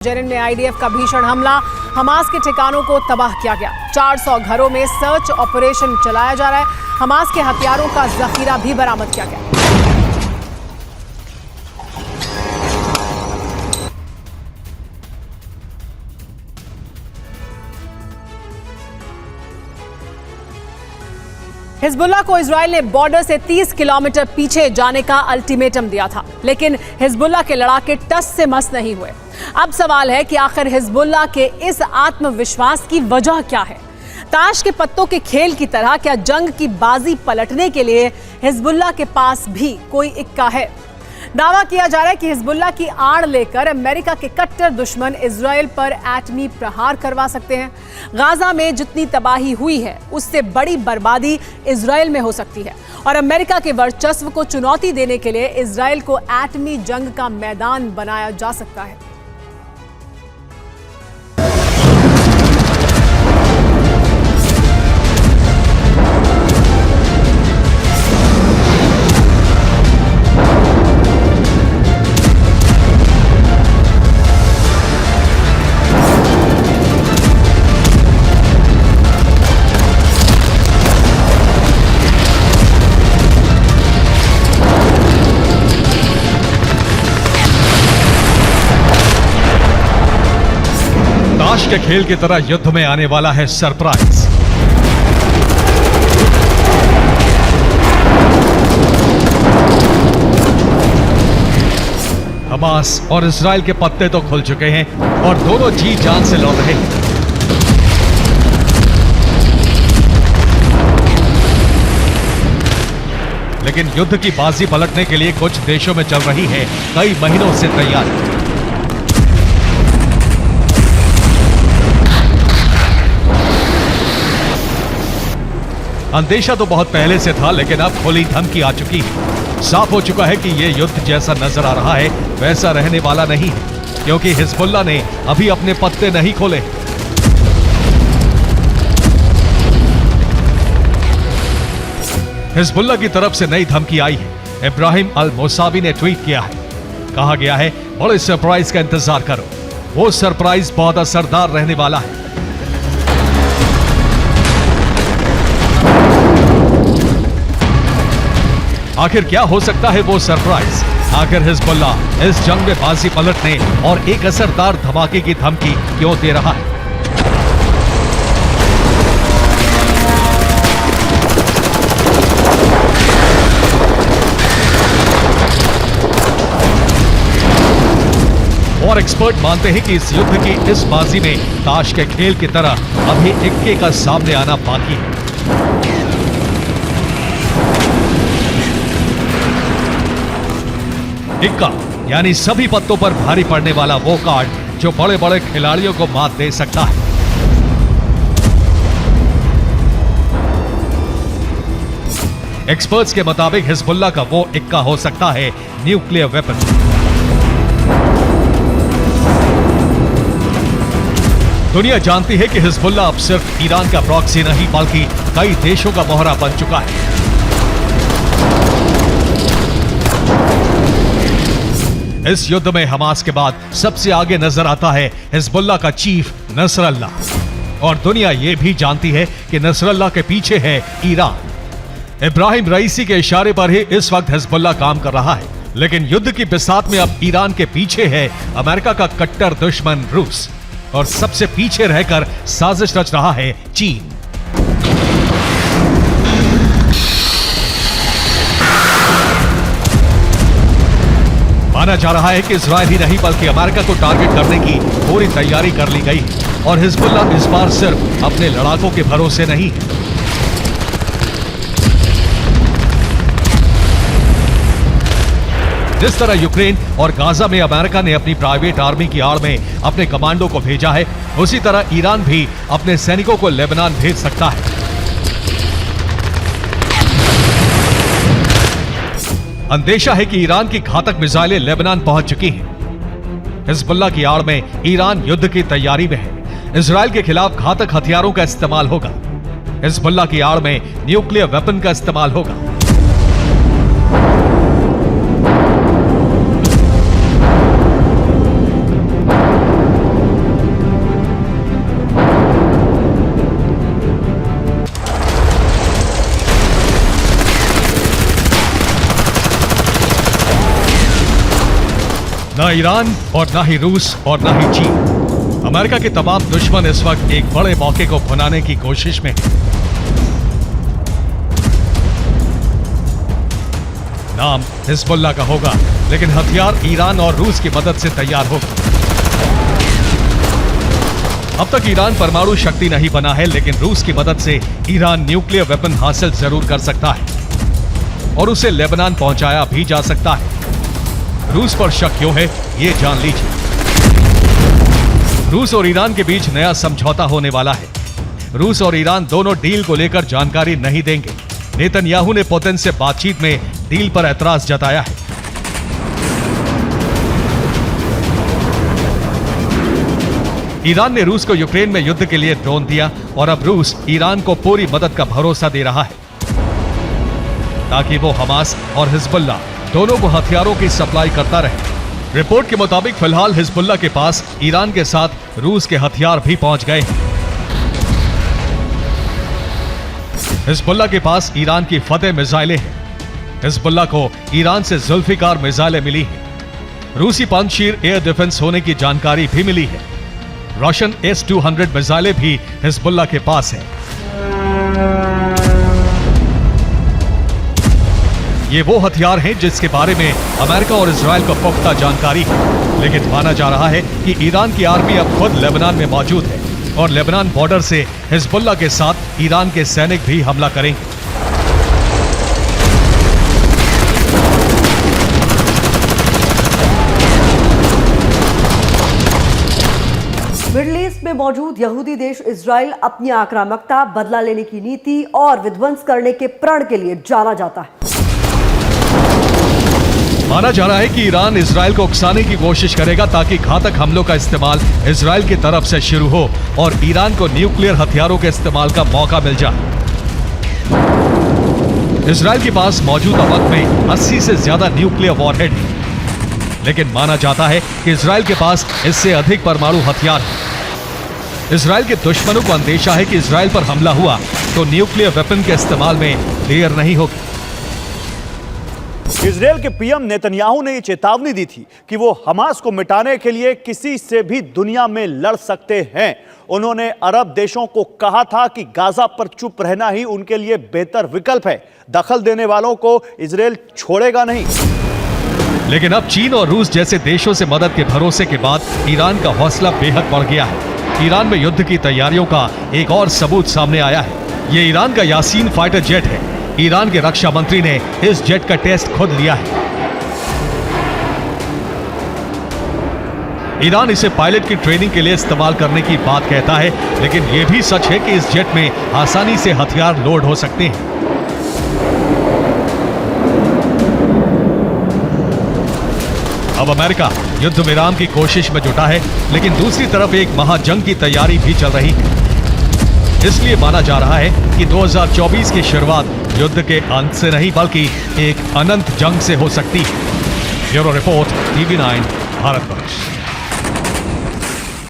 जेरिन में आईडीएफ का भीषण हमला, हमास के ठिकानों को तबाह किया गया। 400 घरों में सर्च ऑपरेशन चलाया जा रहा है। हमास के हथियारों का जखीरा भी बरामद किया गया। हिजबुल्लाह को इजराइल ने बॉर्डर से 30 किलोमीटर पीछे जाने का अल्टीमेटम दिया था, लेकिन हिजबुल्लाह के लड़ाके टस से मस नहीं हुए। अब सवाल है कि आखिर हिजबुल्लाह के इस आत्मविश्वास की वजह क्या है? ताश के पत्तों के खेल की तरह क्या जंग की बाजी पलटने के लिए हिजबुल्लाह के पास भी कोई इक्का है? दावा किया जा रहा है कि हिजबुल्लाह की आड़ लेकर अमेरिका के कट्टर दुश्मन इजराइल पर एटमी प्रहार करवा सकते हैं। गाजा में जितनी तबाही हुई है उससे बड़ी बर्बादी इजराइल में हो सकती है और अमेरिका के वर्चस्व को चुनौती देने के लिए इजराइल को एटमी जंग का मैदान बनाया जा सकता है। ताश के खेल की तरह युद्ध में आने वाला है सरप्राइज। हमास और इजराइल के पत्ते तो खुल चुके हैं और दोनों जी जान से लड़ रहे हैं। लेकिन युद्ध की बाजी पलटने के लिए कुछ देशों में चल रही है कई महीनों से तैयारी। अंदेशा तो बहुत पहले से था, लेकिन अब खुली धमकी आ चुकी है। साफ हो चुका है कि यह युद्ध जैसा नजर आ रहा है वैसा रहने वाला नहीं है, क्योंकि हिजबुल्लाह ने अभी अपने पत्ते नहीं खोले। हिजबुल्लाह की तरफ से नई धमकी आई है। इब्राहिम अल मोसावी ने ट्वीट किया है, कहा गया है बड़े सरप्राइज का इंतजार करो। वो सरप्राइज बहुत असरदार रहने वाला है। आखिर क्या हो सकता है वो सरप्राइज? आखिर हिजबुल्लाह इस जंग में बाजी पलटने और एक असरदार धमाके की धमकी क्यों दे रहा है? और एक्सपर्ट मानते हैं कि इस युद्ध की इस बाजी में ताश के खेल की तरह अभी इक्के का सामने आना बाकी है। इक्का यानी सभी पत्तों पर भारी पड़ने वाला वो कार्ड जो बड़े बड़े खिलाड़ियों को मात दे सकता है। एक्सपर्ट्स के मुताबिक हिजबुल्लाह का वो इक्का हो सकता है न्यूक्लियर वेपन। दुनिया जानती है कि हिजबुल्लाह अब सिर्फ ईरान का प्रॉक्सी नहीं बल्कि कई देशों का मोहरा बन चुका है। इस युद्ध में हमास के बाद सबसे आगे नजर आता है हिजबुल्लाह का चीफ नसरल्लाह, और दुनिया यह भी जानती है कि नसरल्लाह के पीछे है ईरान। इब्राहिम रईसी के इशारे पर ही इस वक्त हिजबुल्लाह काम कर रहा है, लेकिन युद्ध की बिसात में अब ईरान के पीछे है अमेरिका का कट्टर दुश्मन रूस, और सबसे पीछे रहकर साजिश रच रहा है चीन। माना जा रहा है कि इजराइल ही नहीं बल्कि अमेरिका को टारगेट करने की पूरी तैयारी कर ली गई और हिजबुल्लाह इस बार सिर्फ अपने लड़ाकों के भरोसे नहीं है। जिस तरह यूक्रेन और गाजा में अमेरिका ने अपनी प्राइवेट आर्मी की आड़ में अपने कमांडो को भेजा है, उसी तरह ईरान भी अपने सैनिकों को लेबनान भेज सकता है। अंदेशा है कि ईरान की घातक मिसाइलें लेबनान पहुंच चुकी हैं। हिजबुल्लाह की आड़ में ईरान युद्ध की तैयारी में है। इजराइल के खिलाफ घातक हथियारों का इस्तेमाल होगा। हिजबुल्लाह की आड़ में न्यूक्लियर वेपन का इस्तेमाल होगा। न ईरान और न ही रूस और न ही चीन। अमेरिका के तमाम दुश्मन इस वक्त एक बड़े मौके को भुनाने की कोशिश में हैं। नाम हिजबुल्लाह का होगा, लेकिन हथियार ईरान और रूस की मदद से तैयार होगा। अब तक ईरान परमाणु शक्ति नहीं बना है, लेकिन रूस की मदद से ईरान न्यूक्लियर वेपन हासिल जरूर कर सकता है और उसे लेबनान पहुंचाया भी जा सकता है। रूस पर शक क्यों है, ये जान लीजिए। रूस और ईरान के बीच नया समझौता होने वाला है। रूस और ईरान दोनों डील को लेकर जानकारी नहीं देंगे। नेतन्याहू ने पुतिन से बातचीत में डील पर ऐतराज जताया है। ईरान ने रूस को यूक्रेन में युद्ध के लिए ड्रोन दिया और अब रूस ईरान को पूरी मदद का भरोसा दे रहा है ताकि वो हमास और हिजबुल्लाह दोनों को हथियारों की सप्लाई करता रहे। रिपोर्ट के मुताबिक फिलहाल हिजबुल्लाह के पास ईरान के साथ रूस के हथियार भी पहुंच गए हैं। हिजबुल्लाह के पास ईरान की फतेह मिसाइलें हैं। हिजबुल्लाह को ईरान से जुल्फिकार मिसाइलें मिली हैं। रूसी पंजशीर एयर डिफेंस होने की जानकारी भी मिली है। रशियन S-200 मिसाइलें भी हिजबुल्लाह के पास है। ये वो हथियार हैं जिसके बारे में अमेरिका और इजराइल को पुख्ता जानकारी है, लेकिन माना जा रहा है कि ईरान की आर्मी अब खुद लेबनान में मौजूद है और लेबनान बॉर्डर से हिजबुल्लाह के साथ ईरान के सैनिक भी हमला करेंगे। मिडिल ईस्ट में मौजूद यहूदी देश इजराइल अपनी आक्रामकता, बदला लेने की नीति और विध्वंस करने के प्रण के लिए जाना जाता है। माना जा रहा है कि ईरान इजराइल को उकसाने की कोशिश करेगा ताकि घातक हमलों का इस्तेमाल इजराइल की तरफ से शुरू हो और ईरान को न्यूक्लियर हथियारों के इस्तेमाल का मौका मिल जाए। इजराइल के पास मौजूदा वक्त में 80 से ज्यादा न्यूक्लियर वॉरहेड है, लेकिन माना जाता है कि इजराइल के पास इससे अधिक परमाणु हथियार है। इजराइल के दुश्मनों को अंदेशा है कि इजराइल पर हमला हुआ तो न्यूक्लियर वेपन के इस्तेमाल में देर नहीं होगी। इजराइल के पीएम नेतन्याहू ने ये चेतावनी दी थी कि वो हमास को मिटाने के लिए किसी से भी दुनिया में लड़ सकते हैं। उन्होंने अरब देशों को कहा था कि गाजा पर चुप रहना ही उनके लिए बेहतर विकल्प है। दखल देने वालों को इजराइल छोड़ेगा नहीं। लेकिन अब चीन और रूस जैसे देशों से मदद के भरोसे के बाद ईरान का हौसला बेहद बढ़ गया है। ईरान में युद्ध की तैयारियों का एक और सबूत सामने आया है। ये ईरान का यासीन फाइटर जेट है। ईरान के रक्षा मंत्री ने इस जेट का टेस्ट खुद लिया है। ईरान इसे पायलट की ट्रेनिंग के लिए इस्तेमाल करने की बात कहता है, लेकिन यह भी सच है कि इस जेट में आसानी से हथियार लोड हो सकते हैं। अब अमेरिका युद्ध विराम की कोशिश में जुटा है, लेकिन दूसरी तरफ एक महाजंग की तैयारी भी चल रही है। इसलिए माना जा रहा है कि 2024 की शुरुआत युद्ध के अंत से नहीं बल्कि एक अनंत जंग से हो सकती है। Bureau report, TV9 Bharatvarsh.